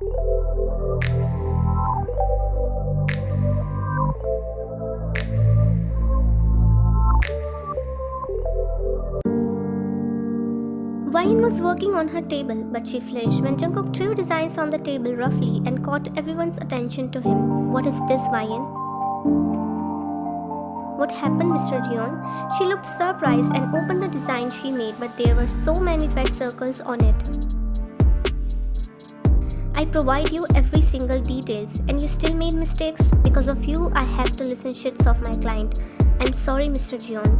Wine was working on her table, but she flinched when Jungkook threw designs on the table roughly and caught everyone's attention to him. "What is this, Wine?" "What happened, Mr. Jeon?" She looked surprised and opened the design she made, but there were so many red circles on it. "I provide you every single details, and you still made mistakes? Because of you, I have to listen shits of my client. I'm sorry, Mr. Jeon."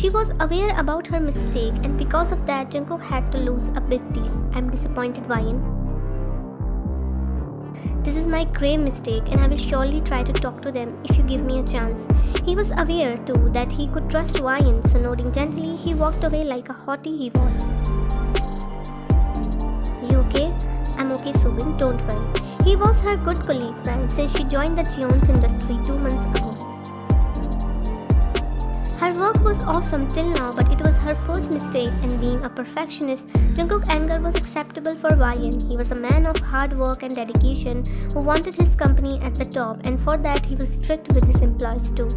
She was aware about her mistake, and because of that, Jungkook had to lose a big deal. "I'm disappointed, Wyan. This is my grave mistake, and I will surely try to talk to them if you give me a chance." He was aware too that he could trust Wyan, so nodding gently, he walked away like a hottie he was. "You okay?" "I'm okay, Subin, don't worry." He was her good colleague friend since she joined the Jeon's industry 2 months ago. Her work was awesome till now, but it was her first mistake, and being a perfectionist, Jungkook's anger was acceptable for Wyan. He was a man of hard work and dedication who wanted his company at the top, and for that he was strict with his employees too.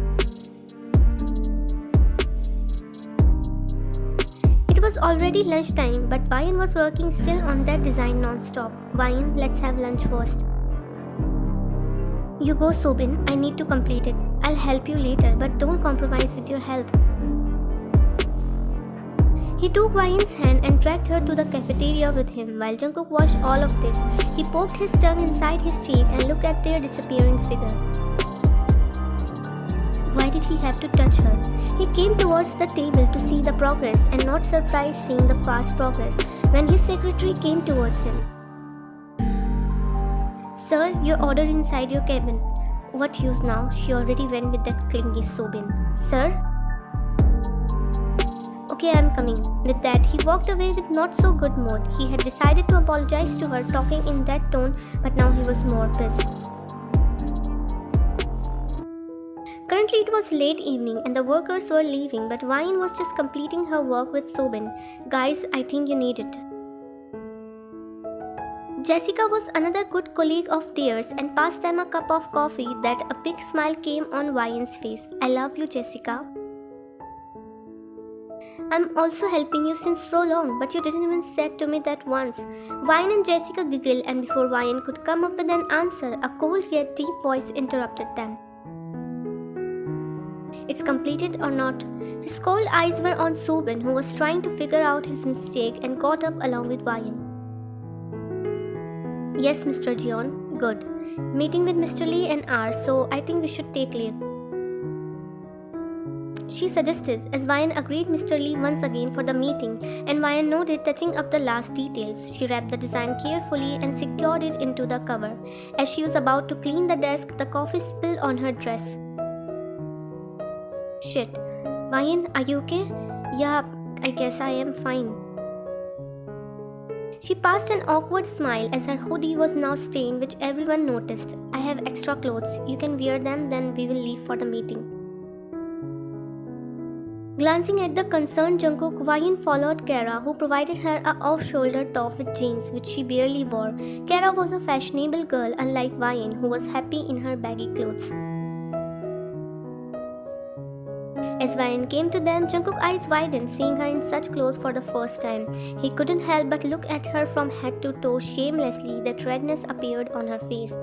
It was already lunchtime, but Wyan was working still on that design non-stop. "Wyan, let's have lunch first." "You go, Sobin. I need to complete it. I'll help you later, but don't compromise with your health." He took Wyan's hand and dragged her to the cafeteria with him. While Jungkook watched all of this, he poked his tongue inside his cheek and looked at their disappearing figure. Why did he have to touch her? He came towards the table to see the progress, and not surprised seeing the fast progress when his secretary came towards him. "Sir, your order inside your cabin." "What use now? She already went with that clingy Sobin." "Sir?" "Okay, I'm coming." With that, he walked away with not so good mood. He had decided to apologize to her talking in that tone, but now he was more pissed. Currently it was late evening and the workers were leaving, but Wyan was just completing her work with Sobin. "Guys, I think you need it." Jessica was another good colleague of theirs and passed them a cup of coffee. That a big smile came on Wyan's face. "I love you, Jessica. I'm also helping you since so long, but you didn't even say to me that once." Wyan and Jessica giggled, and before Wyan could come up with an answer, a cold yet deep voice interrupted them. "It's completed or not?" His cold eyes were on Sobin, who was trying to figure out his mistake, and got up along with Wyan. "Yes, Mr. Jeon. Good. Meeting with Mr. Lee an hour, so I think we should take leave," she suggested, as Wyan agreed Mr. Lee once again for the meeting, and Wyan nodded, touching up the last details. She wrapped the design carefully and secured it into the cover. As she was about to clean the desk, the coffee spilled on her dress. "Shit. Wyan, are you okay?" "Yeah, I guess I am fine." She passed an awkward smile as her hoodie was now stained, which everyone noticed. "I have extra clothes. You can wear them, then we will leave for the meeting." Glancing at the concerned Jungkook, Wyan followed Kara, who provided her a off-shoulder top with jeans, which she barely wore. Kara was a fashionable girl, unlike Wyan, who was happy in her baggy clothes. As Wyan came to them, Jungkook's eyes widened, seeing her in such clothes for the first time. He couldn't help but look at her from head to toe shamelessly. That redness appeared on her face.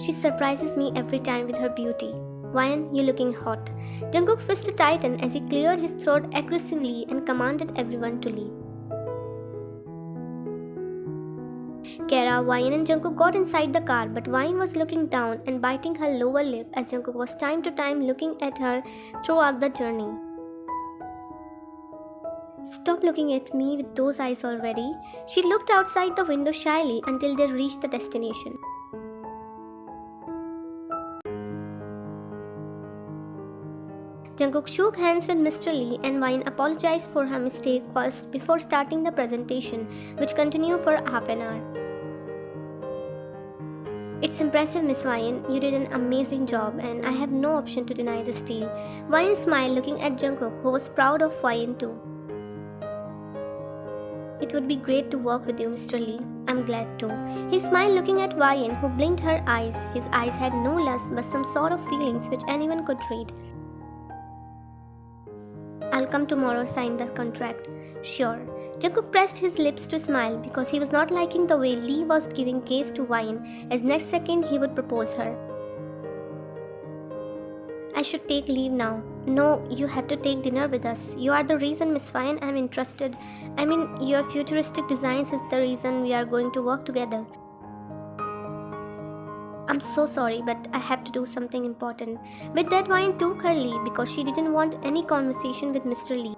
"She surprises me every time with her beauty." "Wyan, you're looking hot." Jungkook's fist tightened as he cleared his throat aggressively and commanded everyone to leave. Kara, Wyan and Jungkook got inside the car, but Wyan was looking down and biting her lower lip as Jungkook was time to time looking at her throughout the journey. "Stop looking at me with those eyes already." She looked outside the window shyly until they reached the destination. Jungkook shook hands with Mr. Lee, and Wyan apologized for her mistake first before starting the presentation, which continued for half an hour. "It's impressive, Miss Wyan. You did an amazing job, and I have no option to deny this deal." Wyan smiled, looking at Jungkook, who was proud of Wyan too. It would be great to work with you, Mr. Lee. I'm glad too. He smiled, looking at Vian, who blinked her eyes. His eyes had no lust but some sort of feelings which anyone could read. I'll come tomorrow, sign the contract. Sure. Jungkook pressed his lips to smile because he was not liking the way Lee was giving gaze to Vian, as next second he would propose her. I should take leave now. No, you have to take dinner with us. You are the reason, Miss Vian, I'm interested. I mean, your futuristic designs is the reason we are going to work together. I'm so sorry, but I have to do something important. With that, Vian took her leave because she didn't want any conversation with Mr. Lee.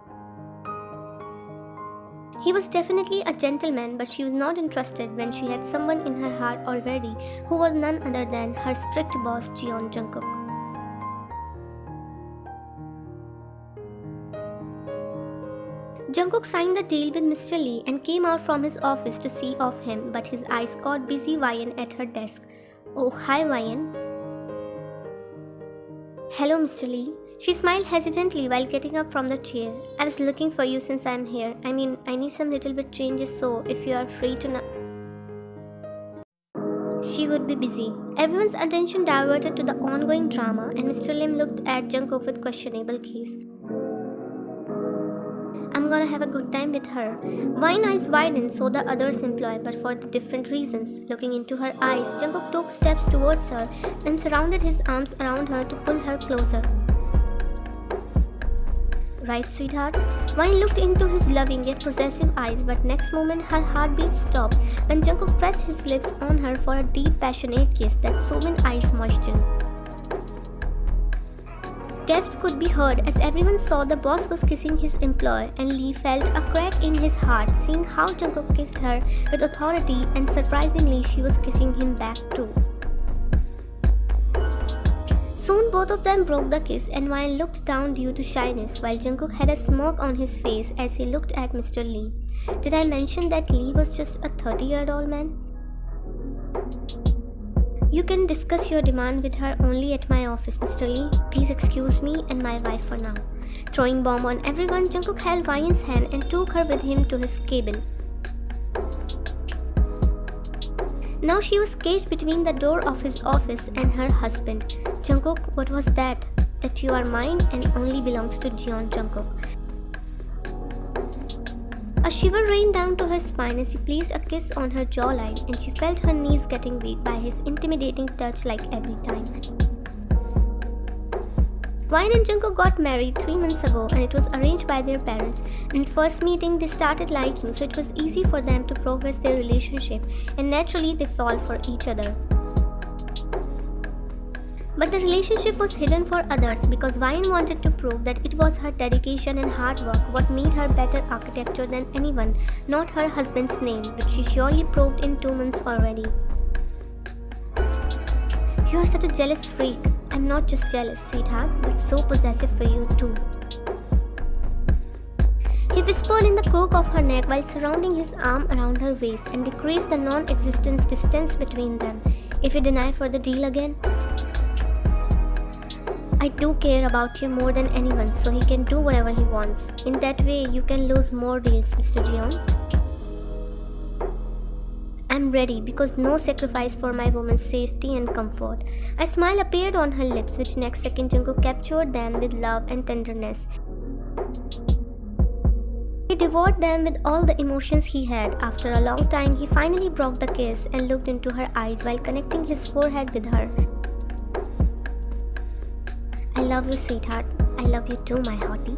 He was definitely a gentleman, but she was not interested when she had someone in her heart already who was none other than her strict boss, Jungkook. Jungkook signed the deal with Mr. Lee and came out from his office to see off him, but his eyes caught busy Vian at her desk. Oh, hi Vian. Hello, Mr. Lee. She smiled hesitantly while getting up from the chair. I was looking for you since I'm here. I mean, I need some little bit changes, so if you are free to now. She would be busy. Everyone's attention diverted to the ongoing drama, and Mr. Lim looked at Jungkook with questionable gaze. I'm gonna have a good time with her. Vian's eyes widened, so the others employed, but for the different reasons. Looking into her eyes, Jungkook took steps towards her, then surrounded his arms around her to pull her closer. Right, sweetheart? Vian looked into his loving yet possessive eyes, but next moment her heartbeat stopped when Jungkook pressed his lips on her for a deep, passionate kiss that soothed eyes moisture. Gasps could be heard as everyone saw the boss was kissing his employee, and Lee felt a crack in his heart seeing how Jungkook kissed her with authority, and surprisingly she was kissing him back too. Soon both of them broke the kiss, and Vian looked down due to shyness, while Jungkook had a smirk on his face as he looked at Mr. Lee. Did I mention that Lee was just a 30-year-old man? You can discuss your demand with her only at my office, Mr. Lee. Please excuse me and my wife for now. Throwing bomb on everyone, Jungkook held Vian's hand and took her with him to his cabin. Now she was caged between the door of his office and her husband. Jungkook, what was that? That you are mine and only belongs to Jungkook. A shiver ran down to her spine as he placed a kiss on her jawline, and she felt her knees getting weak by his intimidating touch like every time. Vian and Jungkook got married 3 months ago, and it was arranged by their parents. In the first meeting, they started liking, so it was easy for them to progress their relationship, and naturally they fall for each other. But the relationship was hidden for others because Vian wanted to prove that it was her dedication and hard work what made her better architecture than anyone, not her husband's name, which she surely proved in 2 months already. You are such a jealous freak. I'm not just jealous, sweetheart, but so possessive for you too. He whispered in the crook of her neck while surrounding his arm around her waist and decreased the non-existent distance between them. If you deny for the deal again, I do care about you more than anyone, so he can do whatever he wants. In that way, you can lose more deals, Mr. Jeon. I'm ready because no sacrifice for my woman's safety and comfort. A smile appeared on her lips, which next second Jungkook captured them with love and tenderness. He devoured them with all the emotions he had. After a long time, he finally broke the kiss and looked into her eyes while connecting his forehead with her. I love you, sweetheart. I love you too, my hottie.